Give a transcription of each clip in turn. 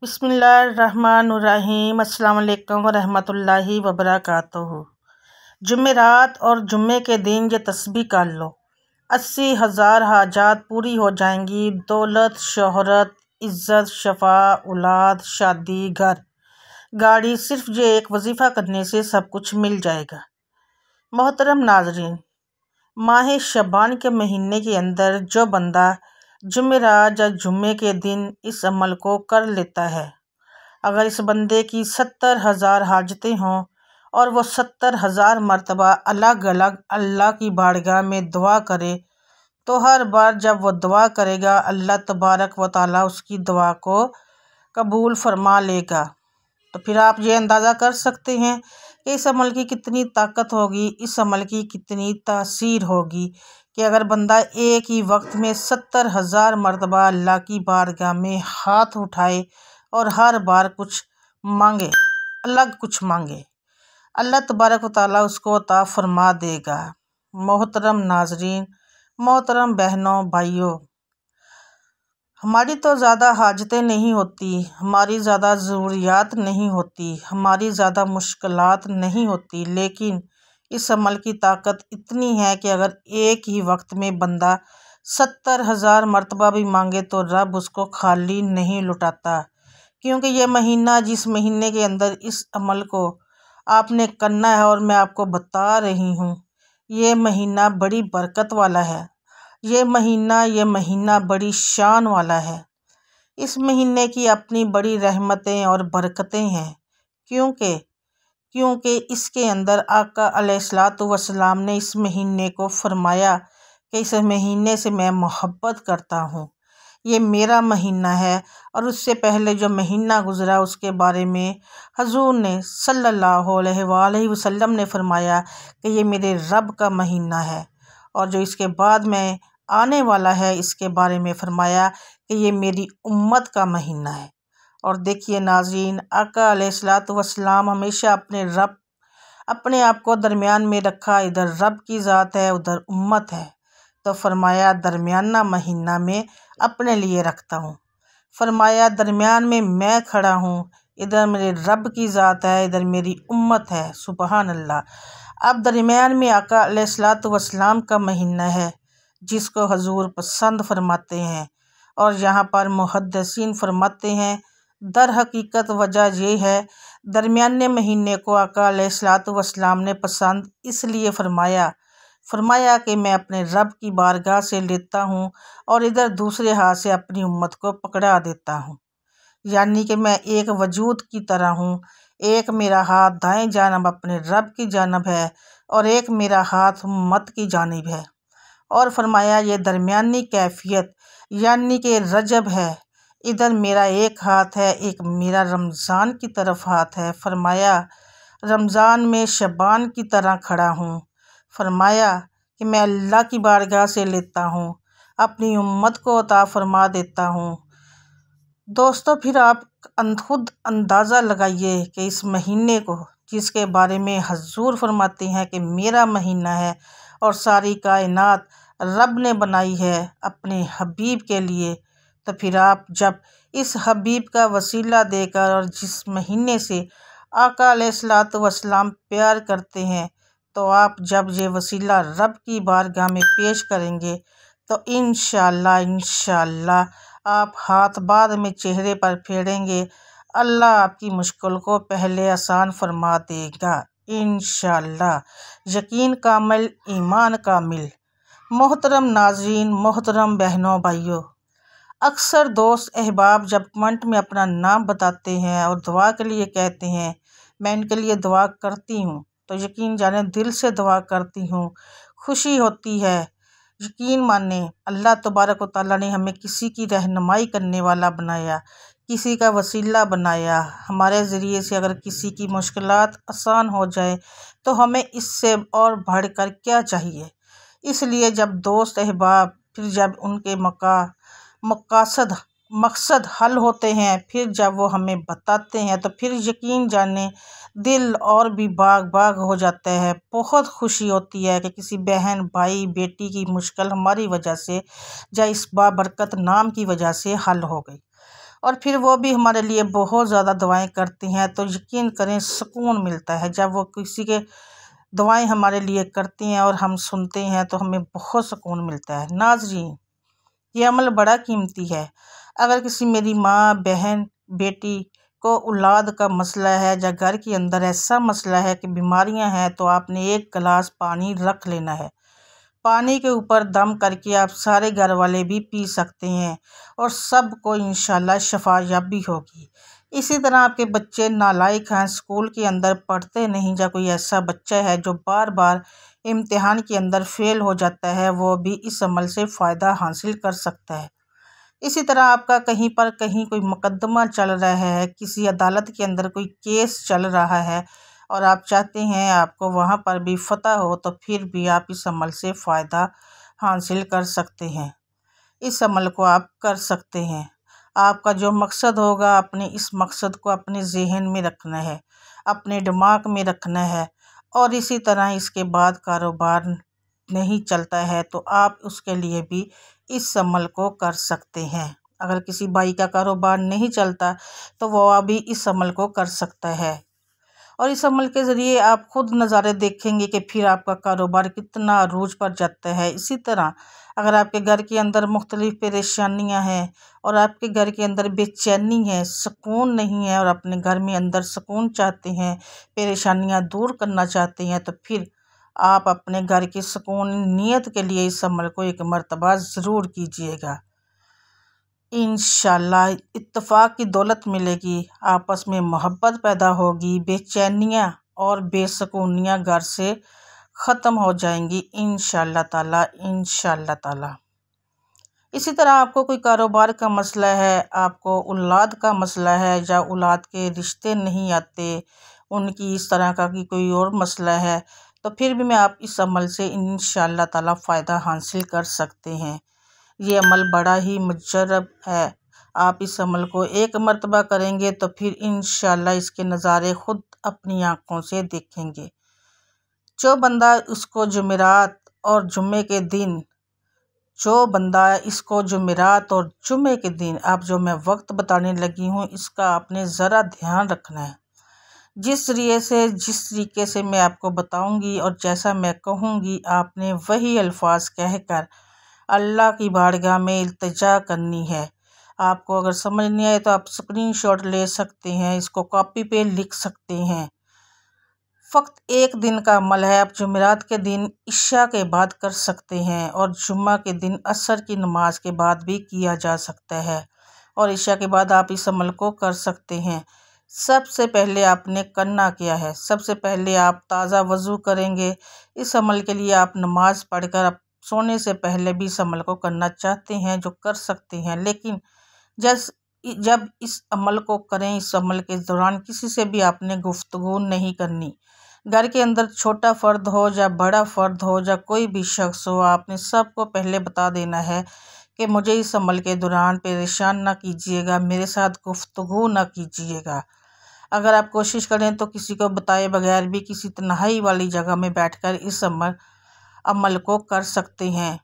बिस्मिल्लाहिर्रहमानुर्रहीम। अस्सलाम वालेकुम वरहमतुल्लाहि वबरकातुहू। जुमेरात और जुम्मे के दिन ये तस्बीह कर लो, 80,000 हाजात पूरी हो जाएंगी। दौलत, शोहरत, इज़्ज़त, शफा, औलाद, शादी, घर, गाड़ी, सिर्फ ये एक वजीफ़ा करने से सब कुछ मिल जाएगा। मोहतरम नाजरीन, माह शबान के महीने के अंदर जो बंदा जुमेरात या जुम्मे के दिन इस अमल को कर लेता है, अगर इस बंदे की 70,000 हाजतें हों और वो 70,000 मरतबा अलग अलग अल्लाह की बारगाह में दुआ करे, तो हर बार जब वो दुआ करेगा अल्लाह तबारक व तआला उसकी दुआ को कबूल फरमा लेगा। तो फिर आप ये अंदाज़ा कर सकते हैं कि इस अमल की कितनी ताकत होगी, इस अमल की कितनी तासीर होगी कि अगर बंदा एक ही वक्त में 70,000 मरतबा अल्लाह की बारगाह में हाथ उठाए और हर बार कुछ मांगे, अलग कुछ मांगे, अल्लाह तबारक व तआला उसको अता फरमा देगा। मोहतरम नाजरीन, मोहतरम बहनों भाइयों, हमारी तो ज़्यादा हाजतें नहीं होती, हमारी ज़्यादा ज़रूरियात नहीं होती, हमारी ज़्यादा मुश्किलात नहीं होती, लेकिन इस अमल की ताकत इतनी है कि अगर एक ही वक्त में बंदा 70,000 मरतबा भी मांगे तो रब उसको खाली नहीं लुटाता। क्योंकि ये महीना, जिस महीने के अंदर इस अमल को आपने करना है और मैं आपको बता रही हूँ, ये महीना बड़ी बरकत वाला है। ये महीना बड़ी शान वाला है। इस महीने की अपनी बड़ी रहमतें और बरकतें हैं। क्योंकि इसके अंदर आका अलैहिस्सलातु वस्सलाम ने इस महीने को फरमाया कि इस महीने से मैं मोहब्बत करता हूँ, ये मेरा महीना है। और उससे पहले जो महीना गुज़रा उसके बारे में हजूर ने सल्लल्लाहु अलैहि वसल्लम ने फरमाया कि ये मेरे रब का महीना है। और जो इसके बाद में आने वाला है इसके बारे में फरमाया कि ये मेरी उम्मत का महीना है। और देखिए नाज़रीन, आका अलैहिस्सलातु वस्सलाम हमेशा अपने आप को दरमियान में रखा। इधर रब की ज़ात है, उधर उम्मत है, तो फरमाया दरमियाना महीना में अपने लिए रखता हूँ। फरमाया दरमियान में मैं खड़ा हूँ, इधर मेरे रब की ज़ात है, इधर मेरी उम्मत है। सुबहान अल्लाह। अब दरमियान में आका अलैहिस्सलातु वस्सलाम का महीना है जिसको हजूर पसंद फरमाते हैं। और यहाँ पर मुहद्दिसीन फरमाते हैं, दर हकीकत वजह ये है, दरमियाने महीने को आका अलैहिस्सलातु वस्सलाम ने पसंद इसलिए फरमाया कि मैं अपने रब की बारगाह से लेता हूँ और इधर दूसरे हाथ से अपनी उम्मत को पकड़ा देता हूँ। यानी कि मैं एक वजूद की तरह हूँ। एक मेरा हाथ दाएं जानब अपने रब की जानब है और एक मेरा हाथ उम्मत की जानिब है। और फरमाया ये दरमियानी कैफियत यानी कि रजब है, इधर मेरा एक हाथ है, एक मेरा रमज़ान की तरफ हाथ है। फरमाया रमज़ान में शबान की तरह खड़ा हूँ। फरमाया कि मैं अल्लाह की बारगाह से लेता हूँ, अपनी उम्मत को अता फरमा देता हूँ। दोस्तों, फिर आप खुद अंदाज़ा लगाइए कि इस महीने को, जिसके बारे में हजूर फरमाते हैं कि मेरा महीना है और सारी कायनात रब ने बनाई है अपने हबीब के लिए, तो फिर आप जब इस हबीब का वसीला देकर और जिस महीने से आका अलैहिस्सलातु वस्सलाम प्यार करते हैं, तो आप जब ये वसीला रब की बारगाह में पेश करेंगे तो इंशाअल्लाह आप हाथ बाद में चेहरे पर फेरेंगे, अल्लाह आपकी मुश्किल को पहले आसान फरमा देगा इंशाअल्लाह। यकीन कामिल, ईमान कामिल। मोहतरम नाज़रीन, मोहतरम बहनों भाइयों, अक्सर दोस्त अहबाब जब कमेंट में अपना नाम बताते हैं और दुआ के लिए कहते हैं, मैं इनके लिए दुआ करती हूँ, तो यकीन जाने दिल से दुआ करती हूँ, खुशी होती है। यकीन माने अल्लाह तबारक व तआला ने हमें किसी की रहनुमाई करने वाला बनाया, किसी का वसीला बनाया। हमारे ज़रिए से अगर किसी की मुश्किलात आसान हो जाए तो हमें इससे और बढ़कर क्या चाहिए। इसलिए जब दोस्त अहबाब, फिर जब उनके मकसद हल होते हैं, फिर जब वो हमें बताते हैं, तो फिर यकीन जाने दिल और भी बाग हो जाता है। बहुत खुशी होती है कि किसी बहन, भाई, बेटी की मुश्किल हमारी वजह से या इस बाबरकत नाम की वजह से हल हो गई। और फिर वो भी हमारे लिए बहुत ज़्यादा दुआएं करती हैं। तो यकीन करें सुकून मिलता है जब वो किसी के दुआएं हमारे लिए करती हैं और हम सुनते हैं तो हमें बहुत सुकून मिलता है। नाज़रीन, ये अमल बड़ा कीमती है। अगर किसी मेरी माँ, बहन, बेटी को औलाद का मसला है या घर के अंदर ऐसा मसला है कि बीमारियां हैं, तो आपने एक गिलास पानी रख लेना है। पानी के ऊपर दम करके आप सारे घर वाले भी पी सकते हैं और सबको इंशाल्लाह शफायाबी होगी। इसी तरह आपके बच्चे नालायक हैं, स्कूल के अंदर पढ़ते नहीं, या कोई ऐसा बच्चा है जो बार बार इम्तिहान के अंदर फेल हो जाता है, वो भी इस अमल से फ़ायदा हासिल कर सकता है। इसी तरह आपका कहीं कोई मुकदमा चल रहा है, किसी अदालत के अंदर कोई केस चल रहा है और आप चाहते हैं आपको वहाँ पर भी फ़तह हो, तो फिर भी आप इस अमल से फ़ायदा हासिल कर सकते हैं। इस अमल को आप कर सकते हैं। आपका जो मकसद होगा, अपने इस मकसद को अपने ज़हन में रखना है, अपने दिमाग में रखना है। और इसी तरह इसके बाद कारोबार नहीं चलता है तो आप उसके लिए भी इस अमल को कर सकते हैं। अगर किसी भाई का कारोबार नहीं चलता तो वो अभी इस अमल को कर सकता है, और इस अमल के ज़रिए आप खुद नज़ारे देखेंगे कि फिर आपका कारोबार कितना अरूज पर जाता है। इसी तरह अगर आपके घर के अंदर मुख्तलिफ़ परेशानियां हैं और आपके घर के अंदर बेचैनी है, सुकून नहीं है, और अपने घर में अंदर सुकून चाहते हैं, परेशानियां दूर करना चाहते हैं, तो फिर आप अपने घर की सुकून नीयत के लिए इस अमल को एक मर्तबा ज़रूर कीजिएगा। इंशाल्लाह इत्तेफाक की दौलत मिलेगी, आपस में मोहब्बत पैदा होगी, बेचैनियाँ और बेसुकूनियाँ घर से ख़त्म हो जाएंगी इंशाल्लाह ताला। इसी तरह आपको कोई कारोबार का मसला है, आपको औलाद का मसला है, या औलाद के रिश्ते नहीं आते, उनकी इस तरह का कि कोई और मसला है, तो फिर भी मैं आप इस अमल से इंशाल्लाह ताला फ़ायदा हासिल कर सकते हैं। ये अमल बड़ा ही मुजर्रब है। आप इस अमल को एक मर्तबा करेंगे तो फिर इंशाल्लाह इसके नज़ारे ख़ुद अपनी आँखों से देखेंगे। जो बंदा इसको जुमेरात और जुम्मे के दिन आप जो मैं वक्त बताने लगी हूँ, इसका आपने ज़रा ध्यान रखना है। जिस तरीके से मैं आपको बताऊंगी और जैसा मैं कहूँगी, आपने वही अल्फाज कहकर अल्लाह की बारगाह में इल्तिजा करनी है। आपको अगर समझ नहीं आए तो आप स्क्रीनशॉट ले सकते हैं, इसको कॉपी पे लिख सकते हैं। फ़कत एक दिन का अमल है। आप जुमेरात के दिन इशा के बाद कर सकते हैं और जुम्मा के दिन असर की नमाज के बाद भी किया जा सकता है, और इशा के बाद आप इस अमल को कर सकते हैं। सबसे पहले आपने करना क्या है, सबसे पहले आप ताज़ा वज़ू करेंगे। इस अमल के लिए आप नमाज़ पढ़कर आप सोने से पहले भी इस अमल को करना चाहते हैं, जो कर सकते हैं, लेकिन जब इस अमल को करें, इस अमल के दौरान किसी से भी आपने गुफ्तगू नहीं करनी। घर के अंदर छोटा फ़र्द हो या बड़ा फ़र्द हो या कोई भी शख्स हो, आपने सबको पहले बता देना है कि मुझे इस अमल के दौरान परेशान ना कीजिएगा, मेरे साथ गुफ्तगू ना कीजिएगा। अगर आप कोशिश करें तो किसी को बताए बगैर भी किसी तन्हाई वाली जगह में बैठकर इस अमल को कर सकते हैं।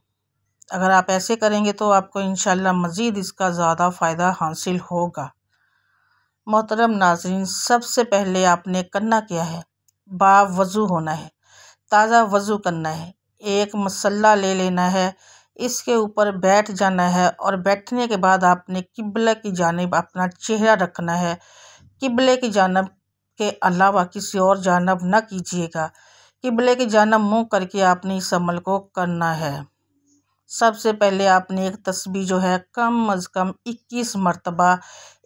अगर आप ऐसे करेंगे तो आपको इंशाल्लाह मज़ीद इसका ज़्यादा फ़ायदा हासिल होगा। मोहतरम नाज़रीन, सबसे पहले आपने करना क्या है, बावज़ू होना है, ताज़ा वज़ू करना है। एक मसल्ला ले लेना है, इसके ऊपर बैठ जाना है, और बैठने के बाद आपने किबला की जानिब अपना चेहरा रखना है। किबले की जानिब के अलावा किसी और जानिब ना कीजिएगा। किबले की जानिब मुँह करके आपने इस अमल को करना है। सबसे पहले आपने एक तस्बीह जो है कम अज़ कम 21 मरतबा,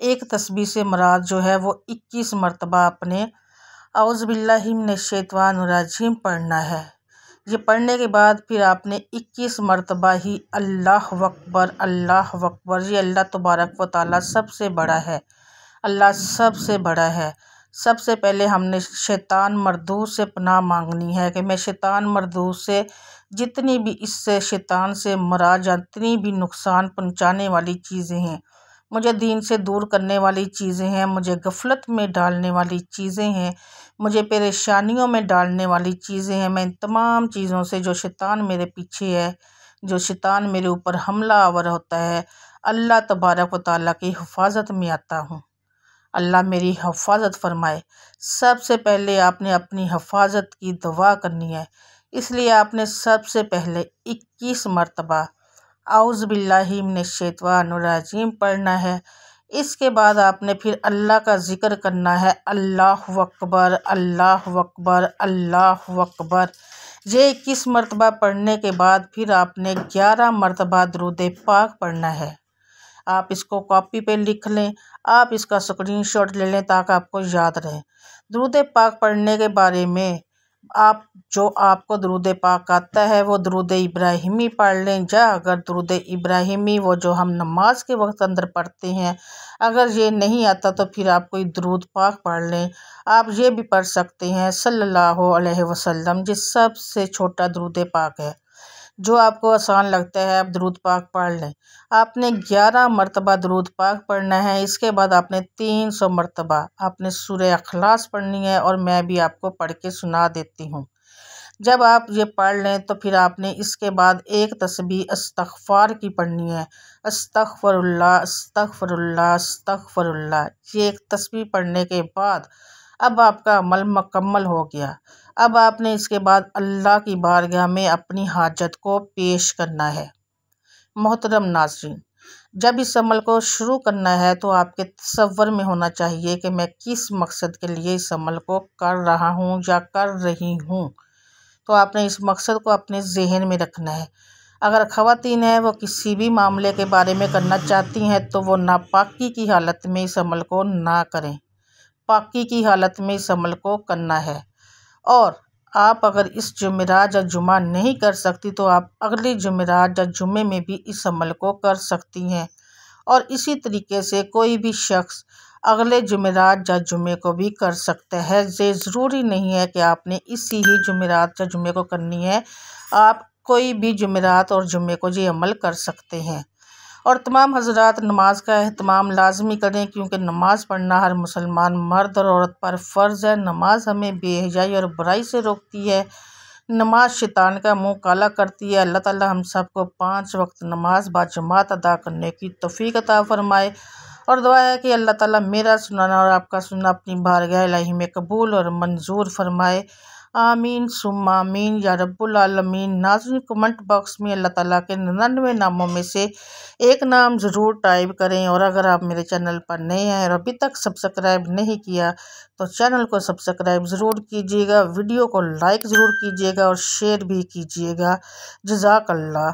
एक तस्बीह से मुराद जो है वो 21 मरतबा आपने औज़ु बिल्लाहि मिनश्शैतानिर्रजीम पढ़ना है। ये पढ़ने के बाद फिर आपने 21 मरतबा ही अल्लाहु अकबर, अल्लाहु अकबर। ये अल्लाह तबारक व तआला सबसे बड़ा है, अल्लाह सबसे बड़ा है। सबसे पहले हमने शैतान मरदूस से पनाह मांगनी है कि मैं शैतान मरदूस से जितनी भी इससे शैतान से मुराद जितनी भी नुकसान पहुंचाने वाली चीज़ें हैं, मुझे दीन से दूर करने वाली चीज़ें हैं, मुझे गफलत में डालने वाली चीज़ें हैं, मुझे परेशानियों में डालने वाली चीज़ें हैं, मैं इन तमाम चीज़ों से जो शैतान मेरे पीछे है, जो शैतान मेरे ऊपर हमला आवर होता है, अल्लाह तबारक व तआला की हिफाजत में आता हूँ। अल्लाह मेरी हिफाजत फरमाए। सबसे पहले आपने अपनी हिफाजत की दुआ करनी है, इसलिए आपने सबसे पहले 21 मरतबा औज़ु बिल्लाहि मिनश्शैतानिर्रजीम पढ़ना है। इसके बाद आपने फिर अल्लाह का ज़िक्र करना है, अल्लाहु अकबर, अल्लाहु अकबर, अल्लाहु अकबर। ये 21 मरतबा पढ़ने के बाद फिर आपने 11 मरतबा दुरूद पाक पढ़ना है। आप इसको कॉपी पे लिख लें, आप इसका स्क्रीनशॉट ले लें ताकि आपको याद रहे। दुरूद पाक पढ़ने के बारे में आपको दुरूद पाक आता है वो दुरूद इब्राहिमी पढ़ लें, या अगर दुरूद इब्राहिमी वो जो हम नमाज के वक्त अंदर पढ़ते हैं, अगर ये नहीं आता तो फिर आप कोई दुरूद पाक पढ़ लें। आप ये भी पढ़ सकते हैं सल्लल्लाहु अलैहि वसल्लम, जिस सबसे छोटा दुरूद पाक है। जो आपको आसान लगता है आप दुरूद पाक पढ़ लें। आपने 11 मरतबा दुरूद पाक पढ़ना है। इसके बाद आपने 300 मरतबा आपने सूरह इखलास पढ़नी है, और मैं भी आपको पढ़ के सुना देती हूँ। जब आप ये पढ़ लें तो फिर आपने इसके बाद एक तस्बीह इस्तग़फ़ार की पढ़नी है, अस्तग़फ़िरुल्लाह अस्तग़फ़िरुल्लाह अस्तग़फ़िरुल्लाह। ये एक तस्बीह पढ़ने के बाद अब आपका अमल मुकम्मल हो गया। अब आपने इसके बाद अल्लाह की बारगाह में अपनी हाजत को पेश करना है। मोहतरम नाज़रीन, जब इस अमल को शुरू करना है तो आपके तसव्वुर में होना चाहिए कि मैं किस मकसद के लिए इस अमल को कर रहा हूँ या कर रही हूँ। तो आपने इस मकसद को अपने जहन में रखना है। अगर ख़वातीन है वो किसी भी मामले के बारे में करना चाहती हैं तो वो नापाकी की हालत में इस अमल को ना करें, पाकी की हालत में इस अमल को करना है। और आप अगर इस जुमेरात या जुमा नहीं कर सकती तो आप अगले जुमेरात या जुमे में भी इस अमल को कर सकती हैं। और इसी तरीके से कोई भी शख्स अगले जुमेरात या जुमे को भी कर सकता है। ये ज़रूरी नहीं है कि आपने इसी ही जुमेरात या जुमे को करनी है, आप कोई भी जुमेरात और जुमे को ये अमल कर सकते हैं। और तमाम हज़रात नमाज का एहतमाम लाजमी करें, क्योंकि नमाज़ पढ़ना हर मुसलमान मर्द और औरत पर फ़र्ज़ है। नमाज हमें बेहयाई और बुराई से रोकती है। नमाज शैतान का मुंह काला करती है। अल्लाह ताला हम सबको 5 वक्त नमाज बाजमात अदा करने की तौफ़ीक अता फ़रमाए। और दुआ है कि अल्लाह ताला मेरा सुनाना और आपका सुनना अपनी बारगाह इलाही में कबूल और मंजूर फ़रमाए। आमीन सुम्मा आमीन या रब्बुल आलमीन। नाज़रीन, कमेंट बॉक्स में अल्लाह ताला के 99 नामों में से एक नाम ज़रूर टाइप करें। और अगर आप मेरे चैनल पर नए हैं और अभी तक सब्सक्राइब नहीं किया तो चैनल को सब्सक्राइब ज़रूर कीजिएगा, वीडियो को लाइक ज़रूर कीजिएगा और शेयर भी कीजिएगा। जज़ाकल्लाह।